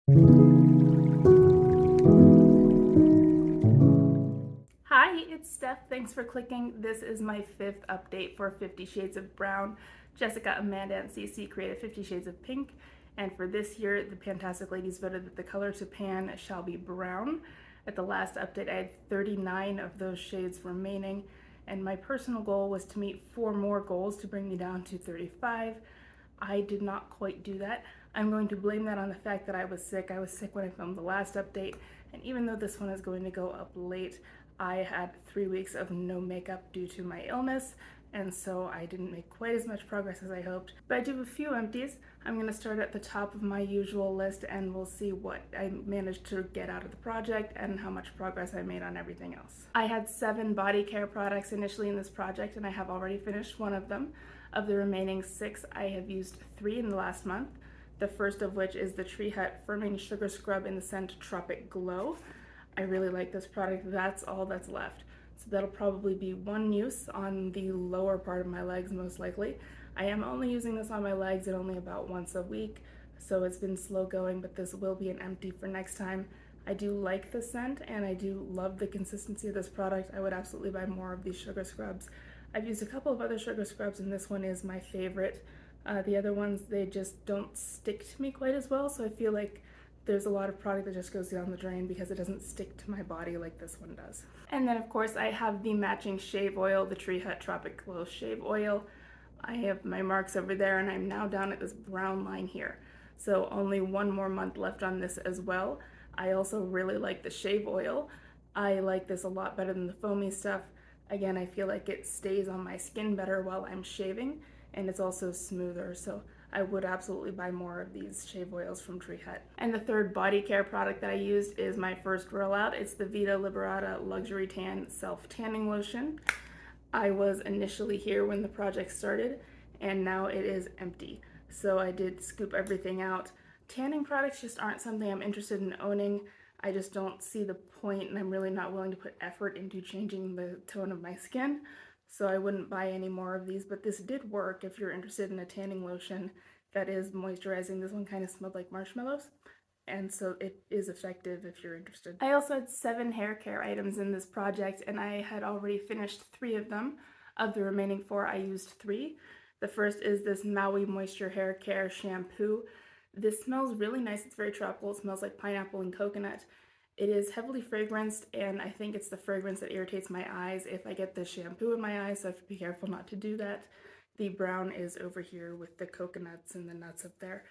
Hi, it's Steph. Thanks for clicking. This is my 5th update for 50 Shades of Brown. Jessica, Amanda, and Cece created 50 Shades of Pink, and for this year, the Pantastic Ladies voted that the color to pan shall be brown. At the last update, I had 39 of those shades remaining, and my personal goal was to meet 4 more goals to bring me down to 35. I did not quite do that. I'm going to blame that on the fact that I was sick. I was sick when I filmed the last update, and even though this one is going to go up late, I had 3 weeks of no makeup due to my illness, and so I didn't make quite as much progress as I hoped. But I do have a few empties. I'm going to start at the top of my usual list, and we'll see what I managed to get out of the project and how much progress I made on everything else. I had 7 body care products initially in this project, and I have already finished one of them. Of the remaining 6, I have used 3 in the last month. The first of which is the Tree Hut Firming Sugar Scrub in the scent Tropic Glow. I really like this product. That's all that's left. So that'll probably be one use on the lower part of my legs most likely. I am only using this on my legs and only about once a week, so it's been slow going, but this will be an empty for next time. I do like the scent and I do love the consistency of this product. I would absolutely buy more of these sugar scrubs. I've used a couple of other sugar scrubs and this one is my favorite. The other ones, they just don't stick to me quite as well, so I feel like there's a lot of product that just goes down the drain because it doesn't stick to my body like this one does. And then of course I have the matching shave oil, the Tree Hut Tropic Glow Shave Oil. I have my marks over there and I'm now down at this brown line here. So only 1 more month left on this as well. I also really like the shave oil. I like this a lot better than the foamy stuff. Again, I feel like it stays on my skin better while I'm shaving, and it's also smoother, so I would absolutely buy more of these shave oils from Tree Hut. And the third body care product that I used is my first rollout. It's the Vita Liberata Luxury Tan Self Tanning Lotion. I was initially here when the project started, and now it is empty. So I did scoop everything out. Tanning products just aren't something I'm interested in owning. I just don't see the point, and I'm really not willing to put effort into changing the tone of my skin. So I wouldn't buy any more of these, but this did work if you're interested in a tanning lotion that is moisturizing. This one kind of smelled like marshmallows, and so it is effective if you're interested. I also had 7 hair care items in this project, and I had already finished 3 of them. Of the remaining 4, I used 3. The first is this Maui Moisture Hair Care Shampoo. This smells really nice. It's very tropical. It smells like pineapple and coconut. It is heavily fragranced, and I think it's the fragrance that irritates my eyes if I get the shampoo in my eyes, so I have to be careful not to do that. The brown is over here with the coconuts and the nuts up there.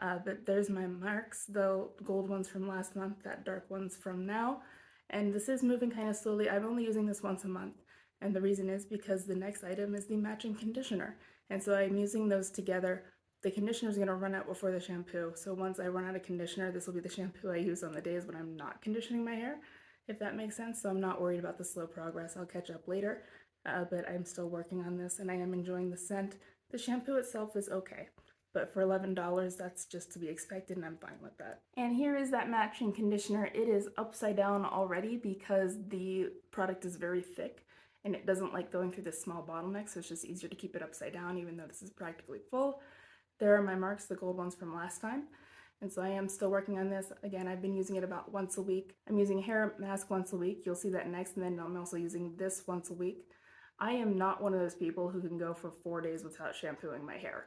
But there's my marks, the gold ones from last month, that dark one's from now. And this is moving kind of slowly. I'm only using this once a month. And the reason is because the next item is the matching conditioner. And so I'm using those together. The conditioner is going to run out before the shampoo. So once I run out of conditioner, this will be the shampoo I use on the days when I'm not conditioning my hair, if that makes sense. So I'm not worried about the slow progress. I'll catch up later. But I'm still working on this and I am enjoying the scent. The shampoo itself is okay, but for $11, that's just to be expected and I'm fine with that. And here is that matching conditioner. It is upside down already because the product is very thick and it doesn't like going through this small bottleneck, so it's just easier to keep it upside down even though this is practically full. There are my marks, the gold ones from last time. And so I am still working on this. Again, I've been using it about once a week. I'm using a hair mask once a week. You'll see that next, and then I'm also using this once a week. I am not one of those people who can go for 4 days without shampooing my hair.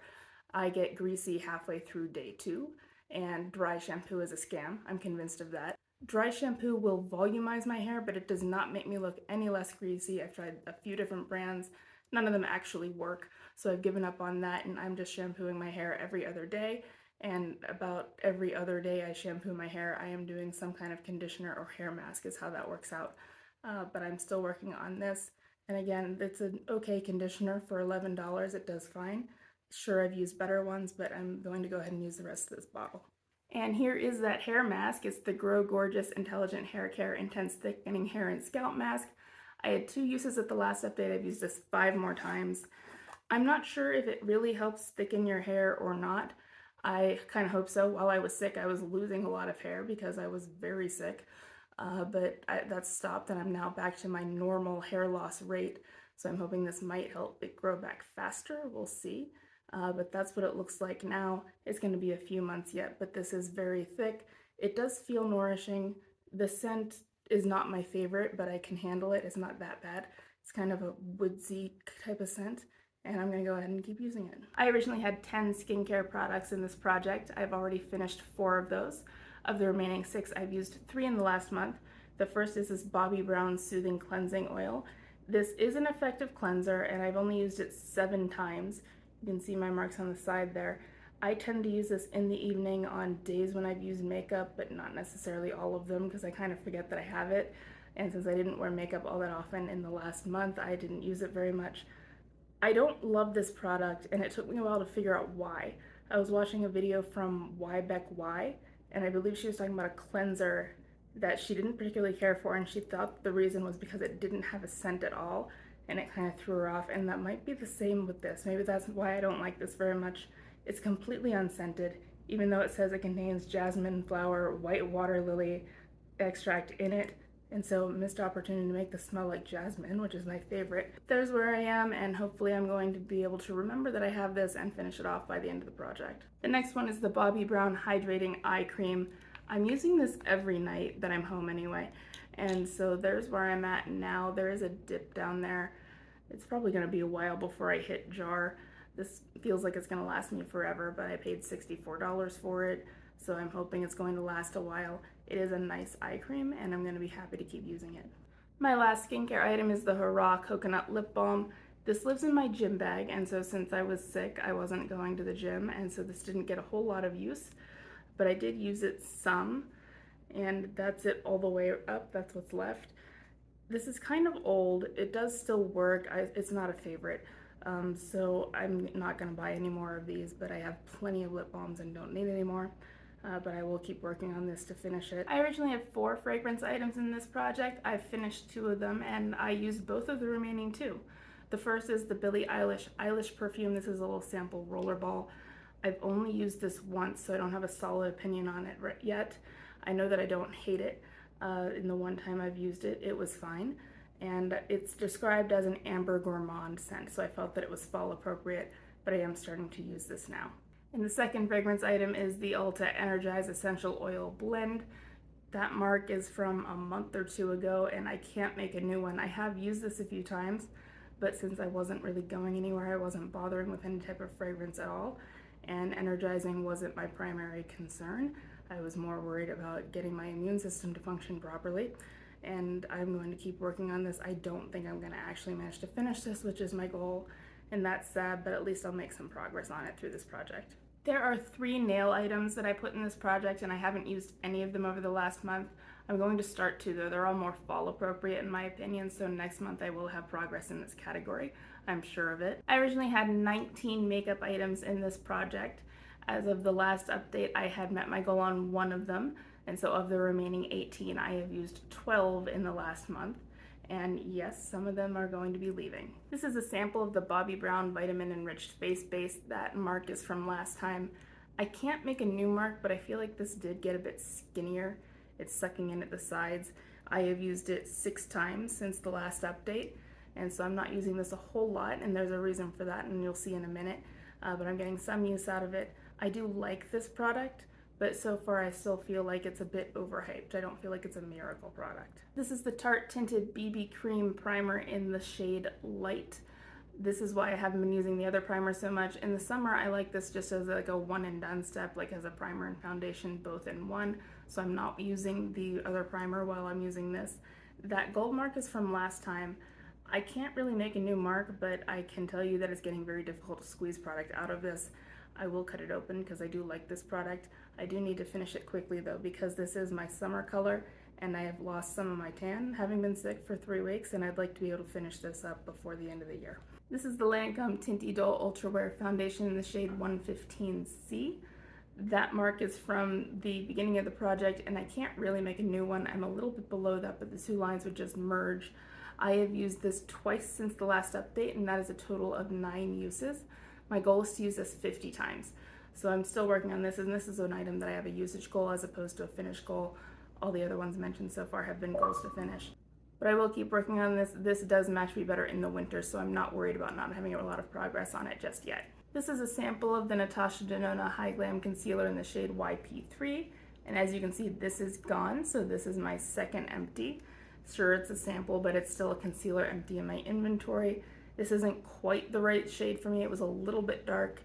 I get greasy halfway through day 2, and dry shampoo is a scam. I'm convinced of that. Dry shampoo will volumize my hair, but it does not make me look any less greasy. I've tried a few different brands. None of them actually work, so I've given up on that, and I'm just shampooing my hair every other day. And about every other day I shampoo my hair, I am doing some kind of conditioner or hair mask is how that works out. But I'm still working on this. And again, it's an okay conditioner for $11. It does fine. Sure, I've used better ones, but I'm going to go ahead and use the rest of this bottle. And here is that hair mask. It's the Grow Gorgeous Intelligent Hair Care Intense Thickening Hair and Scalp Mask. I had 2 uses at the last update. I've used this 5 more times. I'm not sure if it really helps thicken your hair or not. I kind of hope so. While I was sick, I was losing a lot of hair because I was very sick. But that's stopped and I'm now back to my normal hair loss rate. So I'm hoping this might help it grow back faster. We'll see. But that's what it looks like now. It's going to be a few months yet, but this is very thick. It does feel nourishing. The scent is not my favorite, but I can handle it. It's not that bad. It's kind of a woodsy type of scent, and I'm gonna go ahead and keep using it. I originally had 10 skincare products in this project. I've already finished 4 of those. Of the remaining 6, I've used 3 in the last month. The first is this Bobbi Brown Soothing Cleansing Oil. This is an effective cleanser, and I've only used it 7 times. You can see my marks on the side there. I tend to use this in the evening on days when I've used makeup, but not necessarily all of them because I kind of forget that I have it. And since I didn't wear makeup all that often in the last month, I didn't use it very much. I don't love this product, and it took me a while to figure out why. I was watching a video from Why Beck Why, and I believe she was talking about a cleanser that she didn't particularly care for, and she thought the reason was because it didn't have a scent at all, and it kind of threw her off, and that might be the same with this. Maybe that's why I don't like this very much. It's completely unscented, even though it says it contains jasmine flower, white water lily extract in it. And so missed opportunity to make this smell like jasmine, which is my favorite. There's where I am, and hopefully I'm going to be able to remember that I have this and finish it off by the end of the project. The next one is the Bobbi Brown Hydrating Eye Cream. I'm using this every night that I'm home anyway. And so there's where I'm at now. There is a dip down there. It's probably gonna be a while before I hit jar. This feels like it's gonna last me forever, but I paid $64 for it, so I'm hoping it's going to last a while. It is a nice eye cream, and I'm gonna be happy to keep using it. My last skincare item is the Hurrah Coconut Lip Balm. This lives in my gym bag, and so since I was sick, I wasn't going to the gym, and so this didn't get a whole lot of use, but I did use it some, and that's it all the way up. That's what's left. This is kind of old. It does still work. It's not a favorite. So I'm not gonna buy any more of these, but I have plenty of lip balms and don't need any more. But I will keep working on this to finish it. I originally had 4 fragrance items in this project. I've finished 2 of them, and I used both of the remaining 2. The first is the Billie Eilish perfume. This is a little sample rollerball. I've only used this once, so I don't have a solid opinion on it yet. I know that I don't hate it. In the one time I've used it, it was fine. And it's described as an amber gourmand scent, so I felt that it was fall appropriate, but I am starting to use this now. And the second fragrance item is the Ulta Energize Essential Oil Blend. That mark is from a month or 2 ago, and I can't make a new one. I have used this a few times, but since I wasn't really going anywhere, I wasn't bothering with any type of fragrance at all, and energizing wasn't my primary concern. I was more worried about getting my immune system to function properly, and I'm going to keep working on this. I don't think I'm going to actually manage to finish this, which is my goal, and that's sad, but at least I'll make some progress on it through this project. There are 3 nail items that I put in this project, and I haven't used any of them over the last month. I'm going to start to, though. They're all more fall appropriate in my opinion, so next month I will have progress in this category. I'm sure of it. I originally had 19 makeup items in this project. As of the last update, I had met my goal on 1 of them, and so of the remaining 18, I have used 12 in the last month. And yes, some of them are going to be leaving. This is a sample of the Bobbi Brown Vitamin Enriched Face Base. That mark is from last time. I can't make a new mark, but I feel like this did get a bit skinnier. It's sucking in at the sides. I have used it 6 times since the last update, and so I'm not using this a whole lot, and there's a reason for that, and you'll see in a minute, but I'm getting some use out of it. I do like this product, but so far I still feel like it's a bit overhyped. I don't feel like it's a miracle product. This is the Tarte Tinted BB Cream Primer in the shade Light. This is why I haven't been using the other primer so much. In the summer, I like this just as like a one and done step, like as a primer and foundation both in one, so I'm not using the other primer while I'm using this. That gold mark is from last time. I can't really make a new mark, but I can tell you that it's getting very difficult to squeeze product out of this. I will cut it open because I do like this product. I do need to finish it quickly though, because this is my summer color and I have lost some of my tan having been sick for 3 weeks, and I'd like to be able to finish this up before the end of the year. This is the Lancome Tinty Doll Ultra Wear Foundation in the shade 115C. That mark is from the beginning of the project, and I can't really make a new one. I'm a little bit below that, but the 2 lines would just merge. I have used this twice since the last update, and that is a total of 9 uses. My goal is to use this 50 times. So I'm still working on this, and this is an item that I have a usage goal as opposed to a finish goal. All the other ones mentioned so far have been goals to finish. But I will keep working on this. This does match me better in the winter, so I'm not worried about not having a lot of progress on it just yet. This is a sample of the Natasha Denona High Glam Concealer in the shade YP3, And as you can see, this is gone, so this is my second empty. Sure, it's a sample, but it's still a concealer empty in my inventory. This isn't quite the right shade for me. It was a little bit dark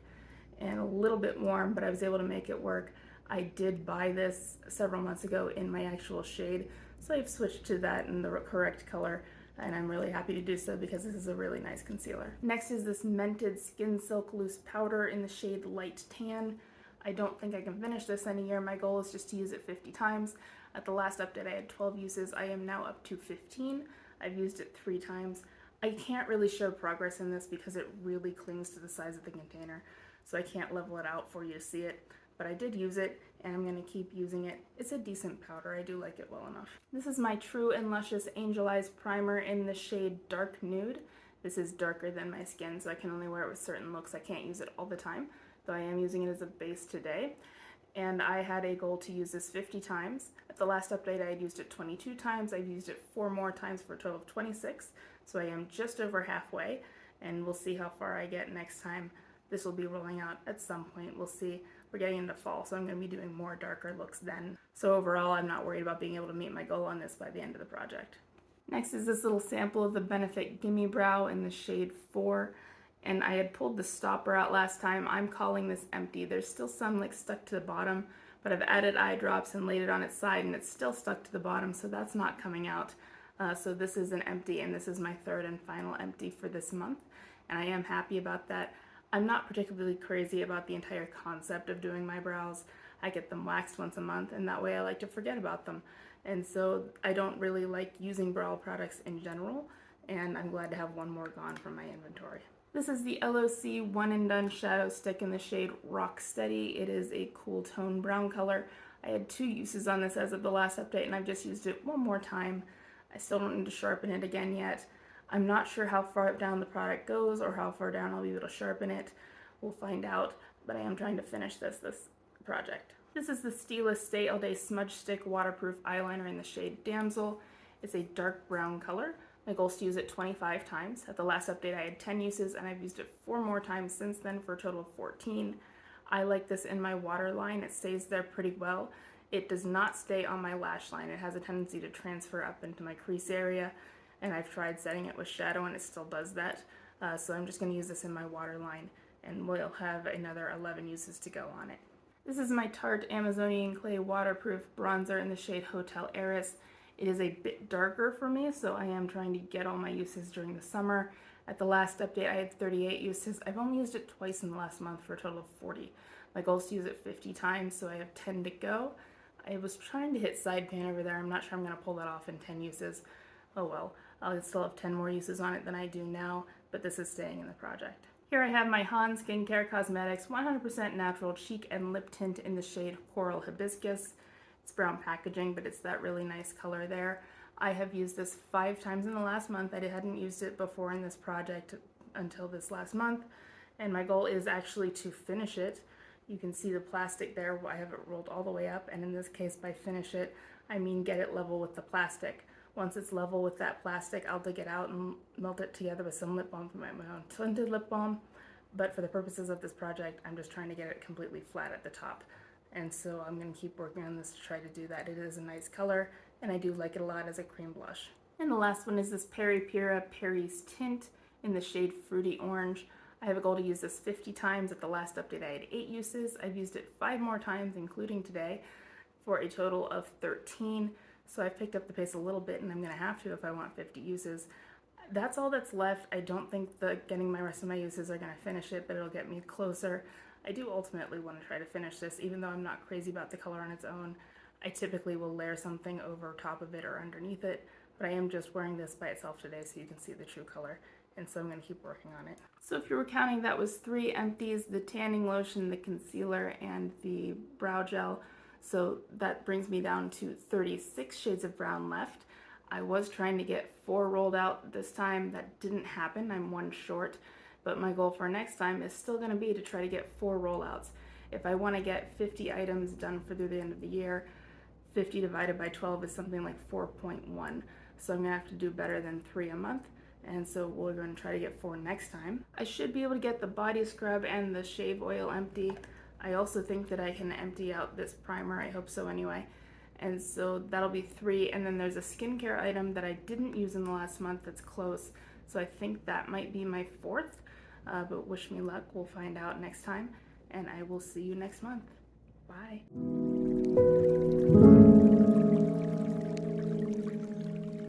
and a little bit warm, but I was able to make it work. I did buy this several months ago in my actual shade, so I've switched to that in the correct color, and I'm really happy to do so because this is a really nice concealer. Next is this Mented Skin Silk Loose Powder in the shade Light Tan. I don't think I can finish this in a year. My goal is just to use it 50 times. At the last update, I had 12 uses. I am now up to 15. I've used it 3 times. I can't really show progress in this because it really clings to the size of the container, so I can't level it out for you to see it. But I did use it, and I'm going to keep using it. It's a decent powder. I do like it well enough. This is my True and Luscious Angel Eyes Primer in the shade Dark Nude. This is darker than my skin, so I can only wear it with certain looks. I can't use it all the time, though I am using it as a base today. And I had a goal to use this 50 times. At the last update, I had used it 22 times. I've used it 4 more times for a total of 26, so I am just over halfway, and we'll see how far I get next time. This will be rolling out at some point. We'll see. We're getting into fall, so I'm going to be doing more darker looks then. So overall, I'm not worried about being able to meet my goal on this by the end of the project. Next is this little sample of the Benefit Gimme Brow in the shade 4. And I had pulled the stopper out last time. I'm calling this empty. There's still some like stuck to the bottom, but I've added eye drops and laid it on its side, and it's still stuck to the bottom, so that's not coming out. So this is an empty, and this is my third and final empty for this month, and I am happy about that. I'm not particularly crazy about the entire concept of doing my brows. I get them waxed once a month, and that way I like to forget about them. And so I don't really like using brow products in general, and I'm glad to have one more gone from my inventory. This is the LOC One and Done Shadow Stick in the shade Rocksteady. It is a cool tone brown color. I had 2 uses on this as of the last update, and I've just used it one more time. I still don't need to sharpen it again yet. I'm not sure how far down the product goes or how far down I'll be able to sharpen it. We'll find out, but I am trying to finish this project. This is the Stila Stay All Day Smudge Stick Waterproof Eyeliner in the shade Damsel. It's a dark brown color. My goal is to use it 25 times. At the last update, I had 10 uses, and I've used it 4 more times since then for a total of 14. I like this in my waterline. It stays there pretty well. It does not stay on my lash line. It has a tendency to transfer up into my crease area, and I've tried setting it with shadow, and it still does that. So I'm just going to use this in my waterline, and we'll have another 11 uses to go on it. This is my Tarte Amazonian Clay Waterproof Bronzer in the shade Hotel Heiress. It is a bit darker for me, so I am trying to get all my uses during the summer. At the last update, I had 38 uses. I've only used it twice in the last month for a total of 40. My goal is to use it 50 times, so I have 10 to go. I was trying to hit side pan over there. I'm not sure I'm going to pull that off in 10 uses. Oh well, I'll still have 10 more uses on it than I do now, but this is staying in the project. Here I have my Han Skincare Cosmetics 100% Natural Cheek and Lip Tint in the shade Coral Hibiscus. It's brown packaging, but it's that really nice color there. I have used this 5 times in the last month. I hadn't used it before in this project until this last month, and my goal is actually to finish it. You can see the plastic there. I have it rolled all the way up, and in this case, by finish it, I mean get it level with the plastic. Once it's level with that plastic, I'll dig it out and melt it together with some lip balm from my own tinted lip balm. But for the purposes of this project, I'm just trying to get it completely flat at the top. And so I'm going to keep working on this to try to do that. It is a nice color, and I do like it a lot as a cream blush. And the last one is this Peri Pura Peri's Tint in the shade Fruity Orange. I have a goal to use this 50 times. At the last update, I had 8 uses. I've used it 5 more times, including today, for a total of 13. So I've picked up the pace a little bit, and I'm going to have to if I want 50 uses. That's all that's left. I don't think getting my rest of my uses are going to finish it, but it'll get me closer. I do ultimately want to try to finish this, even though I'm not crazy about the color on its own. I typically will layer something over top of it or underneath it, but I am just wearing this by itself today so you can see the true color, and so I'm going to keep working on it. So if you were counting, that was 3 empties, the tanning lotion, the concealer, and the brow gel. So that brings me down to 36 shades of brown left. I was trying to get 4 rolled out this time. That didn't happen. I'm 1 short. But my goal for next time is still going to be to try to get 4 rollouts. If I want to get 50 items done through the end of the year, 50 divided by 12 is something like 4.1. So I'm going to have to do better than 3 a month. And so we're going to try to get 4 next time. I should be able to get the body scrub and the shave oil empty. I also think that I can empty out this primer. I hope so anyway. And so that'll be 3. And then there's a skincare item that I didn't use in the last month that's close. So I think that might be my 4th. But wish me luck. We'll find out next time. And I will see you next month. Bye.